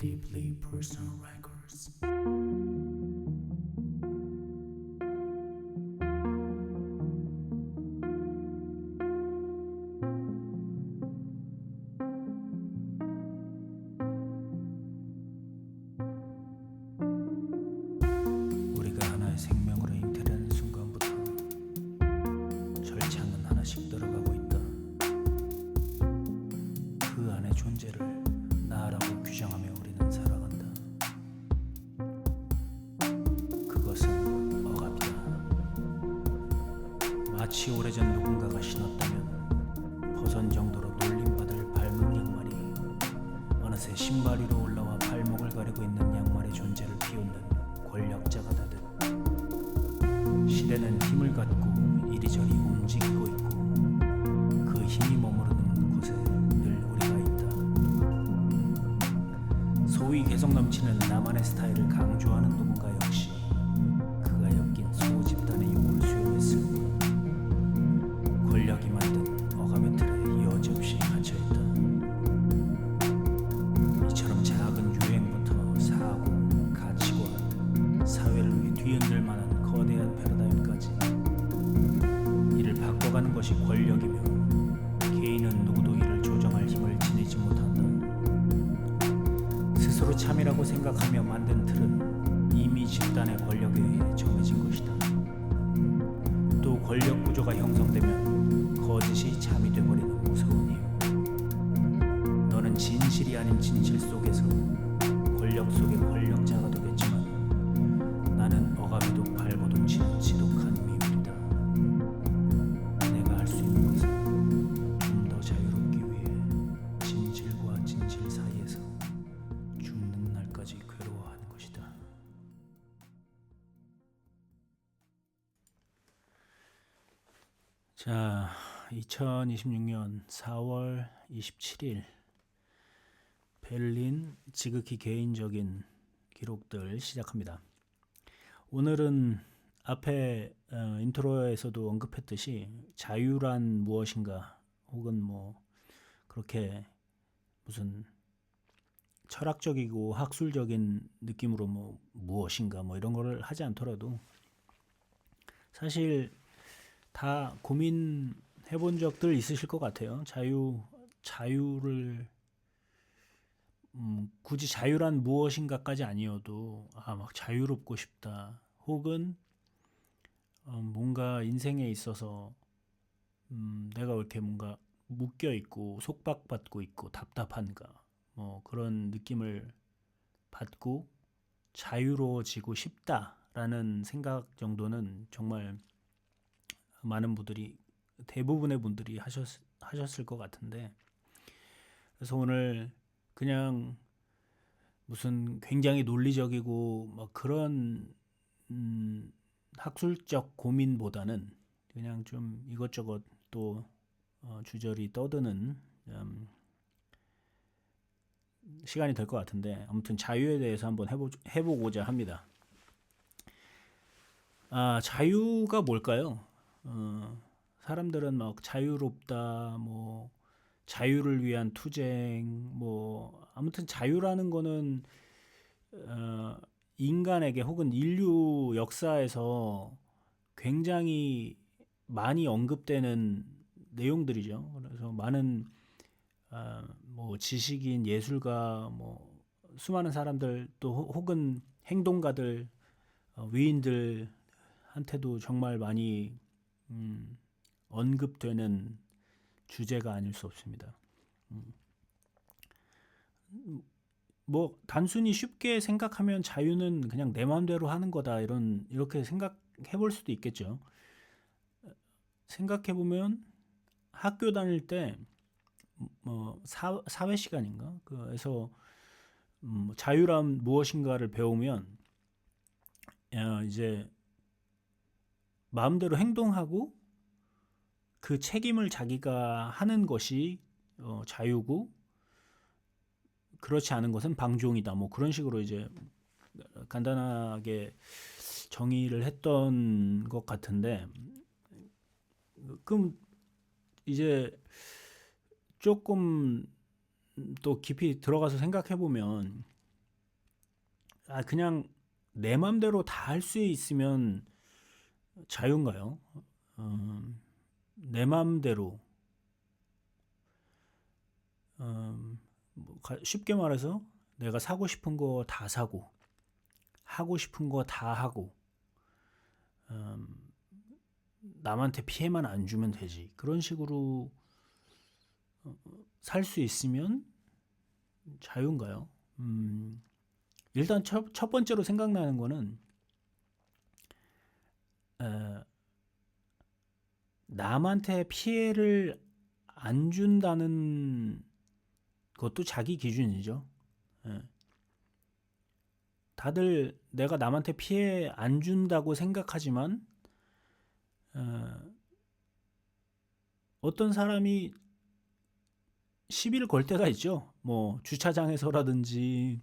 Deeply Personal Records. 우리가 하나의 생명으로 잉태되는 순간부터 절창은 하나씩 들어가고 있다. 그 안의 존재를 나라고 규정하며 우리는 살아간다. 그것은 억압이다. 마치 오래전 누군가가 신었다면 벗은 정도로 놀림받을 발목 양말이 어느새 신발 위로 올라와 발목을 가리고 있는 양말의 존재를 비웃는 권력자가 되듯 시대는 힘을 갖고 이리저리 움직이고 있고 그 힘이 머무르는 곳에 늘 우리가 있다. 소위 개성 넘치는 나만의 스타일을 강조하는 누군가 역시 그가 엮인 소집단의 욕을 수용했을 뿐 권력이 만든 억압의 틀에 여지없이 갇혀있다. 이처럼 작은 유행부터 사고, 가치관, 사회를 뒤흔들 만한 거대한 패러다임까지 이를 바꿔가는 것이 권력이며 개인은 누구도 이를 조정할 힘을 지니지 못한다. 스스로 참이라고 생각하며 만든 틀은 이미 집단의 권력에 의해 정해진 것이다. 또 권력 구조가 형성되면 거짓이 잠이 돼버리는 무서운 힘. 너는 진실이 아닌 진실 속에서 권력 속의 권력자가 되겠지만 나는 억압에도 발버둥치는 지독한 미물이다. 내가 할 수 있는 것은 좀 더 자유롭기 위해 진실과 진실 사이에서 죽는 날까지 괴로워하는 것이다. 자, 2026년 4월 27일 베를린 지극히 개인적인 기록들 시작합니다. 오늘은 앞에 인트로에서도 언급했듯이 자유란 무엇인가 혹은 뭐 그렇게 무슨 철학적이고 학술적인 느낌으로 뭐 무엇인가 뭐 이런 거를 하지 않더라도 사실 다 고민해 본 적들 있으실 것 같아요. 자유를 굳이 자유란 무엇인가까지 아니어도 막 자유롭고 싶다. 혹은 뭔가 인생에 있어서 내가 왜 이렇게 뭔가 묶여 있고 속박받고 있고 답답한가 뭐 그런 느낌을 받고 자유로워지고 싶다라는 생각 정도는 정말 많은 분들이 대부분의 분들이 하셨을 것 같은데 그래서 오늘 그냥 무슨 굉장히 논리적이고 막 그런 학술적 고민보다는 그냥 좀 이것저것 또 주저리 떠드는 시간이 될 것 같은데 아무튼 자유에 대해서 한번 해보고자 합니다. 자유가 뭘까요? 사람들은 막 자유롭다, 뭐 자유를 위한 투쟁, 뭐 아무튼 자유라는 거는 인간에게 혹은 인류 역사에서 굉장히 많이 언급되는 내용들이죠. 그래서 많은 뭐 지식인, 예술가, 뭐 수많은 사람들 또 혹은 행동가들, 위인들한테도 정말 많이 언급되는 주제가 아닐 수 없습니다. 뭐 단순히 쉽게 생각하면 자유는 그냥 내 마음대로 하는 거다 이렇게 생각해 볼 수도 있겠죠. 생각해 보면 학교 다닐 때 뭐 사회 시간인가 그래서 자유란 무엇인가를 배우면 이제 마음대로 행동하고 그 책임을 자기가 하는 것이 자유고 그렇지 않은 것은 방종이다. 뭐 그런 식으로 이제 간단하게 정의를 했던 것 같은데 그럼 이제 조금 또 깊이 들어가서 생각해 보면 그냥 내 맘대로 다 할 수 있으면 자유인가요? 내 맘대로 쉽게 말해서 내가 사고 싶은 거 다 사고 하고 싶은 거 다 하고 남한테 피해만 안 주면 되지. 그런 식으로 살 수 있으면 자유인가요? 일단 첫 번째로 생각나는 거는 남한테 피해를 안 준다는 것도 자기 기준이죠. 예. 다들 내가 남한테 피해 안 준다고 생각하지만 어떤 사람이 시비를 걸 때가 있죠. 뭐 주차장에서라든지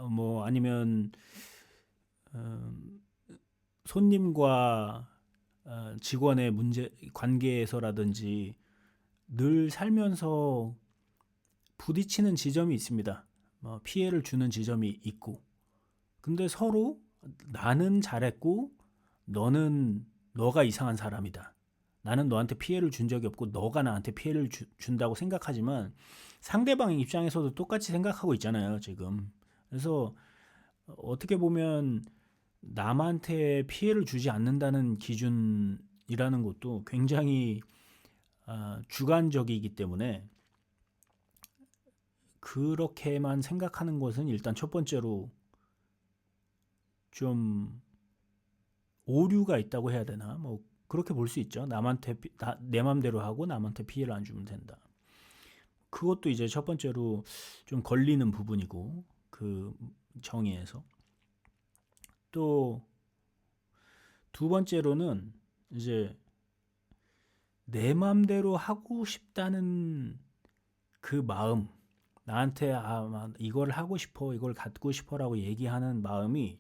뭐 아니면 손님과 직원의 문제 관계에서라든지 늘 살면서 부딪히는 지점이 있습니다. 뭐 피해를 주는 지점이 있고, 근데 서로 나는 잘했고 너가 이상한 사람이다. 나는 너한테 피해를 준 적이 없고 너가 나한테 피해를 준다고 생각하지만 상대방 입장에서도 똑같이 생각하고 있잖아요, 지금. 그래서 어떻게 보면 남한테 피해를 주지 않는다는 기준이라는 것도 굉장히 주관적이기 때문에 그렇게만 생각하는 것은 일단 첫 번째로 좀 오류가 있다고 해야 되나? 뭐 그렇게 볼 수 있죠. 내 맘대로 하고 남한테 피해를 안 주면 된다. 그것도 이제 첫 번째로 좀 걸리는 부분이고, 그 정의에서. 또 두 번째로는 이제 내 맘대로 하고 싶다는 그 마음, 나한테 이걸 하고 싶어, 이걸 갖고 싶어라고 얘기하는 마음이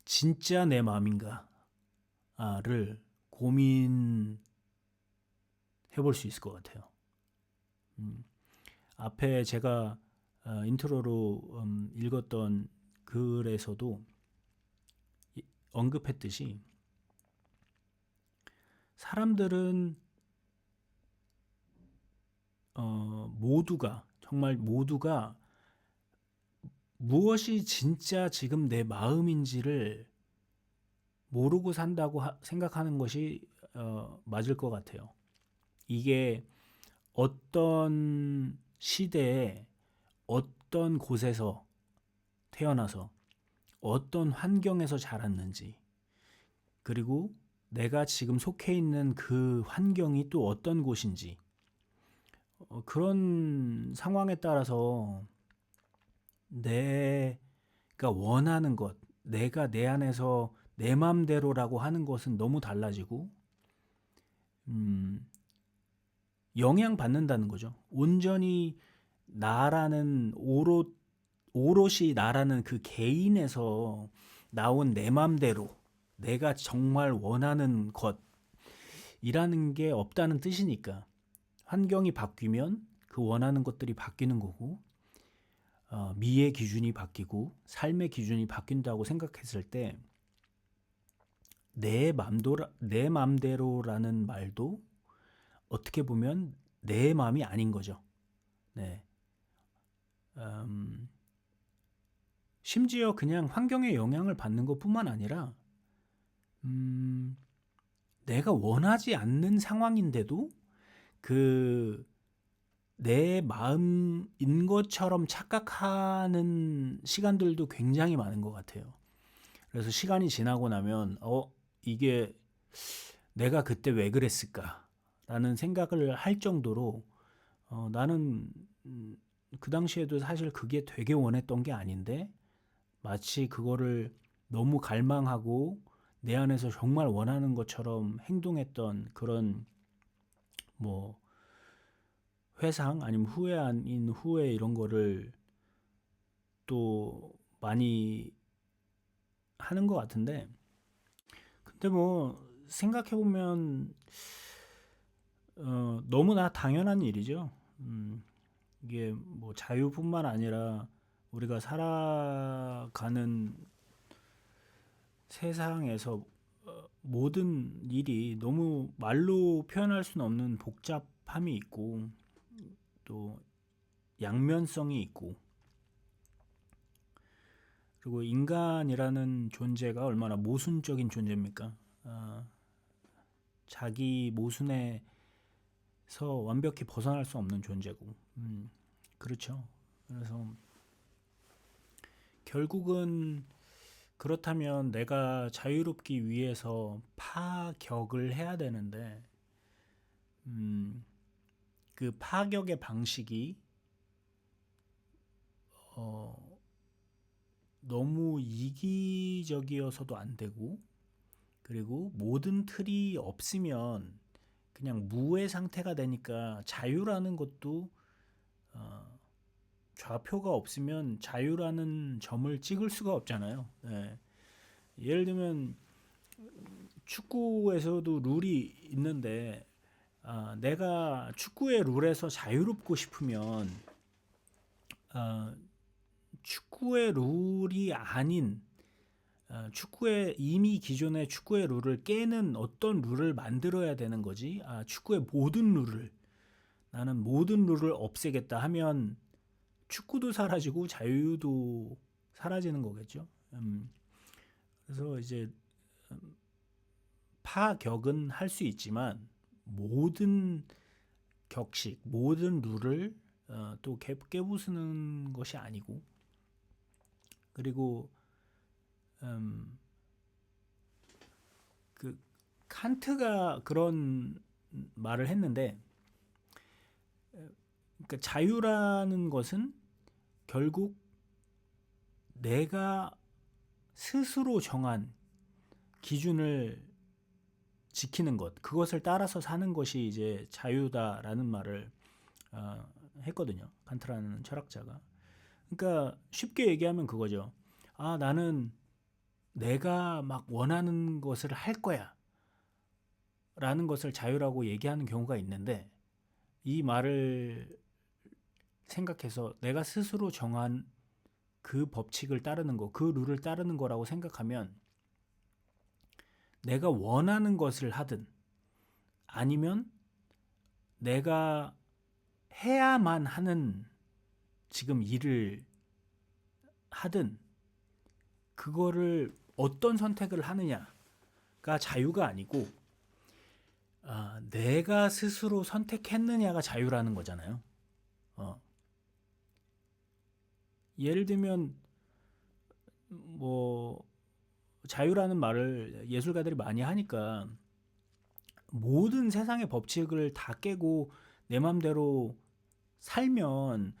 진짜 내 마음인가를 고민해 볼 수 있을 것 같아요. 앞에 제가 인트로로 읽었던 글에서도 언급했듯이 사람들은 정말 모두가 무엇이 진짜 지금 내 마음인지를 모르고 산다고 생각하는 것이 맞을 것 같아요. 이게 어떤 시대에 어떤 곳에서 태어나서 어떤 환경에서 자랐는지, 그리고 내가 지금 속해 있는 그 환경이 또 어떤 곳인지, 그런 상황에 따라서 내가 원하는 것, 내가 내 안에서 내 맘대로라고 하는 것은 너무 달라지고 영향받는다는 거죠. 온전히 오롯이 나라는 그 개인에서 나온 내 맘대로 내가 정말 원하는 것이라는 게 없다는 뜻이니까 환경이 바뀌면 그 원하는 것들이 바뀌는 거고, 미의 기준이 바뀌고 삶의 기준이 바뀐다고 생각했을 때 내 맘대로라는 말도 어떻게 보면 내 마음이 아닌 거죠. 네. 심지어 그냥 환경의 영향을 받는 것뿐만 아니라 내가 원하지 않는 상황인데도 그 내 마음인 것처럼 착각하는 시간들도 굉장히 많은 것 같아요. 그래서 시간이 지나고 나면 이게 내가 그때 왜 그랬을까? 라는 생각을 할 정도로 나는 그 당시에도 사실 그게 되게 원했던 게 아닌데 마치 그거를 너무 갈망하고 내 안에서 정말 원하는 것처럼 행동했던 그런 뭐 회상 아니면 후회 아닌 후회 이런 거를 또 많이 하는 것 같은데, 근데 뭐 생각해보면 너무나 당연한 일이죠. 이게 뭐 자유뿐만 아니라 우리가 살아가는 세상에서 모든 일이 너무 말로 표현할 수는 없는 복잡함이 있고 또 양면성이 있고, 그리고 인간이라는 존재가 얼마나 모순적인 존재입니까? 자기 모순에서 완벽히 벗어날 수 없는 존재고, 그렇죠. 그래서 결국은 그렇다면 내가 자유롭기 위해서 파격을 해야 되는데, 그 파격의 방식이 너무 이기적이어서도 안 되고, 그리고 모든 틀이 없으면 그냥 무의 상태가 되니까 자유라는 것도 좌표가 없으면 자유라는 점을 찍을 수가 없잖아요. 네. 예를 들면 축구에서도 룰이 있는데 내가 축구의 룰에서 자유롭고 싶으면 축구의 룰이 아닌 축구의 이미 기존의 축구의 룰을 깨는 어떤 룰을 만들어야 되는 거지. 축구의 모든 룰을, 나는 모든 룰을 없애겠다 하면 축구도 사라지고 자유도 사라지는 거겠죠. 그래서 이제 파격은 할 수 있지만 모든 격식, 모든 룰을 또 깨부수는 것이 아니고, 그리고 그 칸트가 그런 말을 했는데, 그러니까 자유라는 것은 결국 내가 스스로 정한 기준을 지키는 것, 그것을 따라서 사는 것이 이제 자유다라는 말을 했거든요. 칸트라는 철학자가. 그러니까 쉽게 얘기하면 그거죠. 나는 내가 막 원하는 것을 할 거야 라는 것을 자유라고 얘기하는 경우가 있는데, 이 말을 생각해서 내가 스스로 정한 그 법칙을 따르는 거, 그 룰을 따르는 거라고 생각하면 내가 원하는 것을 하든 아니면 내가 해야만 하는 지금 일을 하든 그거를 어떤 선택을 하느냐가 자유가 아니고 내가 스스로 선택했느냐가 자유라는 거잖아요. 예를 들면 뭐 자유라는 말을 예술가들이 많이 하니까 모든 세상의 법칙을 다 깨고 내 맘대로 살면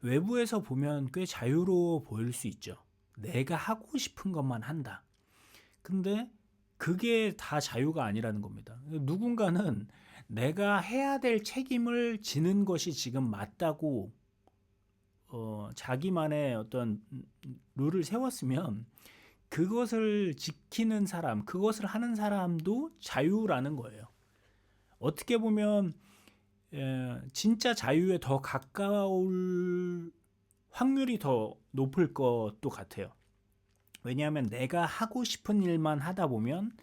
외부에서 보면 꽤 자유로워 보일 수 있죠. 내가 하고 싶은 것만 한다. 근데 그게 다 자유가 아니라는 겁니다. 누군가는 내가 해야 될 책임을 지는 것이 지금 맞다고 자기만의 어떤 룰을 세웠으면 그것을 지키는 사람, 그것을 하는 사람도 자유라는 거예요. 어떻게 보면 진짜 자유에 더 가까울 확률이 더 높을 것도 같아요. 왜냐하면 내가 하고 싶은 일만 하다 보면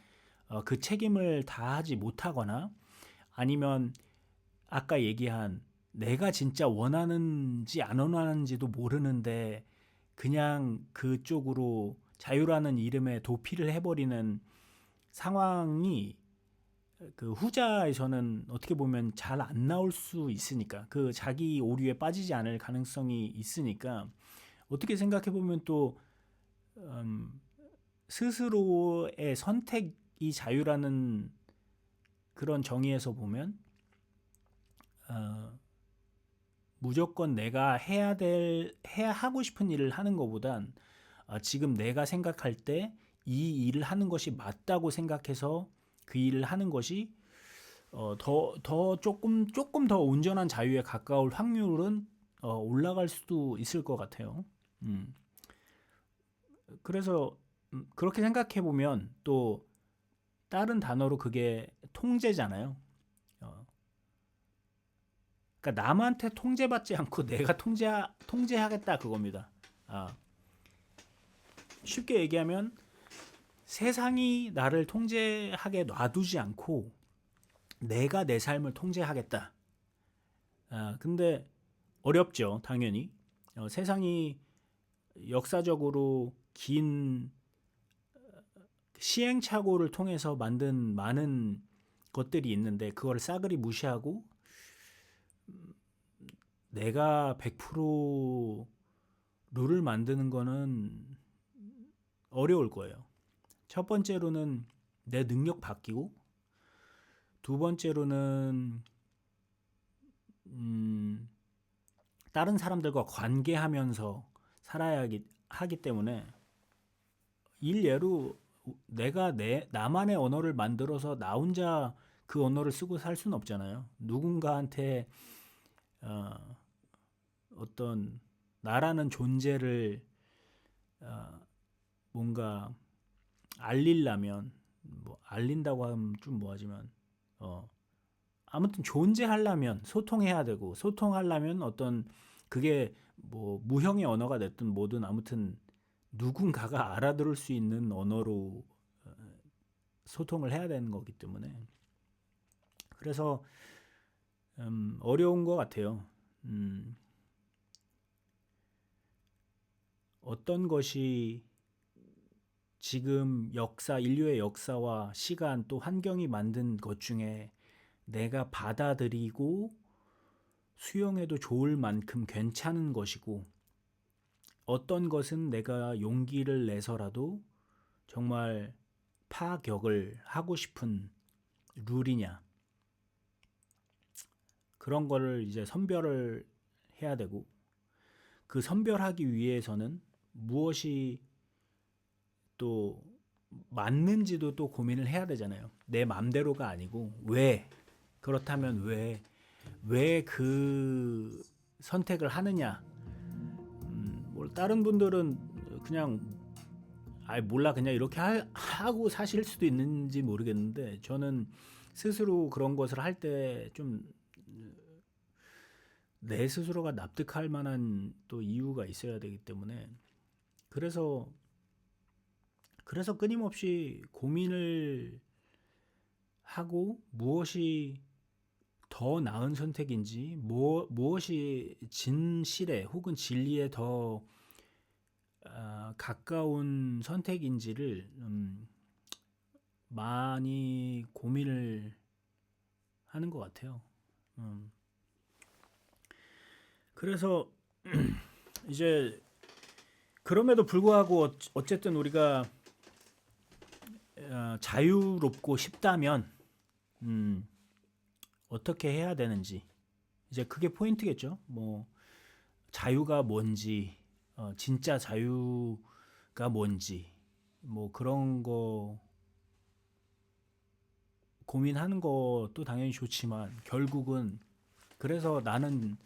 그 책임을 다하지 못하거나, 아니면 아까 얘기한 내가 진짜 원하는지 안 원하는지도 모르는데 그냥 그쪽으로 자유라는 이름에 도피를 해버리는 상황이 그 후자에서는 어떻게 보면 잘 안 나올 수 있으니까, 그 자기 오류에 빠지지 않을 가능성이 있으니까, 어떻게 생각해 보면 또 스스로의 선택이 자유라는 그런 정의에서 보면 무조건 내가 해야 하고 싶은 일을 하는 것보단 지금 내가 생각할 때 이 일을 하는 것이 맞다고 생각해서 그 일을 하는 것이 더 조금 더 온전한 자유에 가까울 확률은 올라갈 수도 있을 것 같아요. 그래서 그렇게 생각해 보면 또 다른 단어로 그게 통제잖아요. 그러니까 남한테 통제받지 않고 내가 통제하겠다 그겁니다. 쉽게 얘기하면 세상이 나를 통제하게 놔두지 않고 내가 내 삶을 통제하겠다. 근데 어렵죠, 당연히. 세상이 역사적으로 긴 시행착오를 통해서 만든 많은 것들이 있는데 그걸 싸그리 무시하고 내가 100% 룰을 만드는 거는 어려울 거예요. 첫 번째로는 내 능력 바뀌고, 두 번째로는 다른 사람들과 관계하면서 살아야 하기 때문에, 일례로 내가 나만의 언어를 만들어서 나 혼자 그 언어를 쓰고 살 수는 없잖아요. 누군가한테 어떤 나라는 존재를 뭔가 알리려면, 뭐 알린다고 하면 좀 뭐하지만 아무튼 존재하려면 소통해야 되고, 소통하려면 어떤 그게 뭐 무형의 언어가 됐든 뭐든 아무튼 누군가가 알아들을 수 있는 언어로 소통을 해야 되는 거기 때문에, 그래서 어려운 것 같아요. 어떤 것이 지금 인류의 역사와 시간 또 환경이 만든 것 중에 내가 받아들이고 수용해도 좋을 만큼 괜찮은 것이고, 어떤 것은 내가 용기를 내서라도 정말 파격을 하고 싶은 룰이냐, 그런 거를 이제 선별을 해야 되고, 그 선별하기 위해서는 무엇이 또 맞는지도 또 고민을 해야 되잖아요. 내 맘대로가 아니고 그렇다면 왜 그 선택을 하느냐. 뭐 다른 분들은 그냥 몰라 그냥 이렇게 하고 사실 수도 있는지 모르겠는데, 저는 스스로 그런 것을 할 때 좀 내 스스로가 납득할 만한 또 이유가 있어야 되기 때문에, 그래서 끊임없이 고민을 하고 무엇이 더 나은 선택인지, 무엇이 진실에 혹은 진리에 더 가까운 선택인지를 많이 고민을 하는 것 같아요. 그래서 이제 그럼에도 불구하고 어쨌든 우리가 자유롭고 싶다면 어떻게 해야 되는지, 이제 그게 포인트겠죠. 뭐 자유가 뭔지, 진짜 자유가 뭔지, 뭐 그런 거 고민하는 것도 당연히 좋지만, 결국은 그래서 나는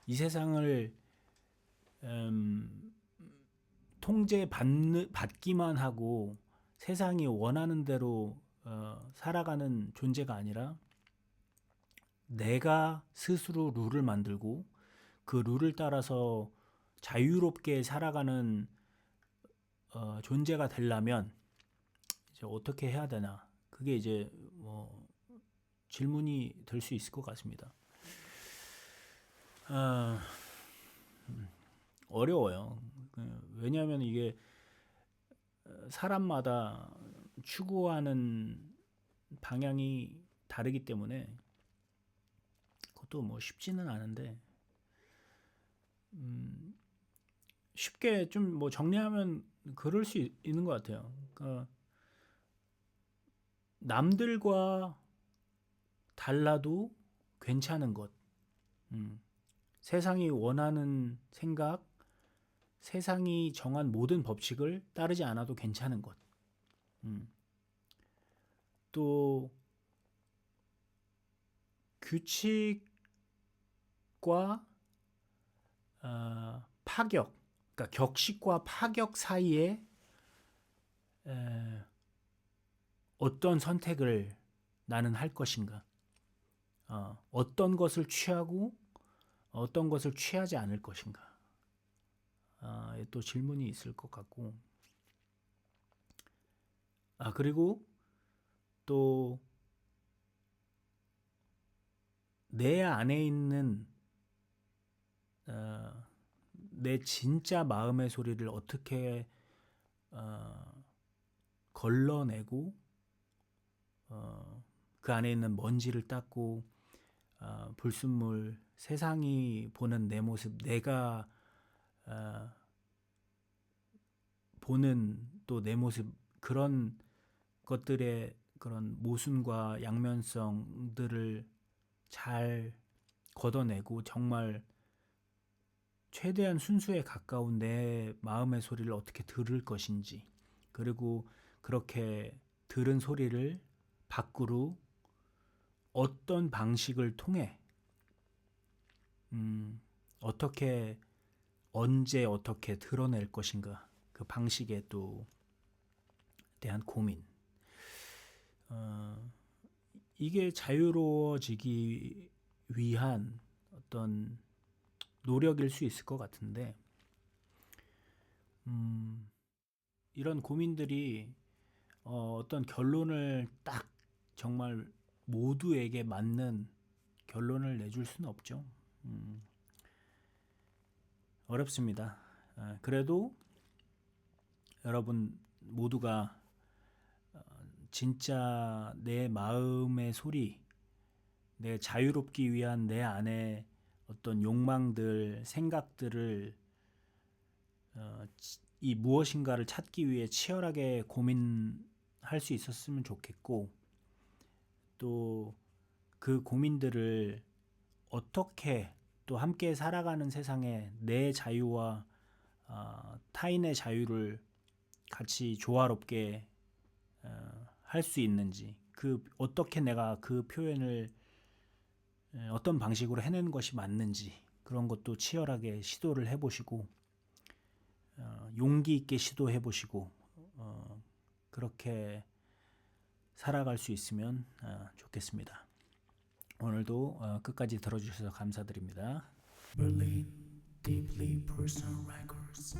이 세상을 받기만 하고 세상이 원하는 대로 살아가는 존재가 아니라, 내가 스스로 룰을 만들고 그 룰을 따라서 자유롭게 살아가는 존재가 되려면 이제 어떻게 해야 되나, 그게 이제 뭐 질문이 될 수 있을 것 같습니다. 어려워요. 왜냐하면 이게 사람마다 추구하는 방향이 다르기 때문에 그것도 뭐 쉽지는 않은데, 쉽게 좀 뭐 정리하면 그럴 수 있는 것 같아요. 그러니까 남들과 달라도 괜찮은 것, 세상이 원하는 생각, 세상이 정한 모든 법칙을 따르지 않아도 괜찮은 것, 또 규칙과 파격, 그러니까 격식과 파격 사이에 어떤 선택을 나는 할 것인가, 어떤 것을 취하고 어떤 것을 취하지 않을 것인가? 또 질문이 있을 것 같고, 그리고 또 내 안에 있는 내 진짜 마음의 소리를 어떻게 걸러내고 그 안에 있는 먼지를 닦고 불순물 세상이 보는 내 모습, 내가 보는 또 내 모습, 그런 것들의 그런 모순과 양면성들을 잘 걷어내고 정말 최대한 순수에 가까운 내 마음의 소리를 어떻게 들을 것인지, 그리고 그렇게 들은 소리를 밖으로 어떤 방식을 통해 어떻게 언제 어떻게 드러낼 것인가, 그 방식에 또 대한 고민. 이게 자유로워지기 위한 어떤 노력일 수 있을 것 같은데, 이런 고민들이 어떤 결론을 딱 정말 모두에게 맞는 결론을 내줄 수는 없죠. 어렵습니다. 그래도 여러분 모두가 진짜 내 마음의 소리, 내 자유롭기 위한 내 안에 어떤 욕망들, 생각들을 이 무엇인가를 찾기 위해 치열하게 고민할 수 있었으면 좋겠고, 또 그 고민들을 어떻게 또 함께 살아가는 세상에 내 자유와 타인의 자유를 같이 조화롭게 할 수 있는지, 그 어떻게 내가 그 표현을 어떤 방식으로 해내는 것이 맞는지, 그런 것도 치열하게 시도를 해보시고 용기 있게 시도해 보시고 그렇게 살아갈 수 있으면 좋겠습니다. 오늘도 끝까지 들어주셔서 감사드립니다. Berlin Deeply Personal Records.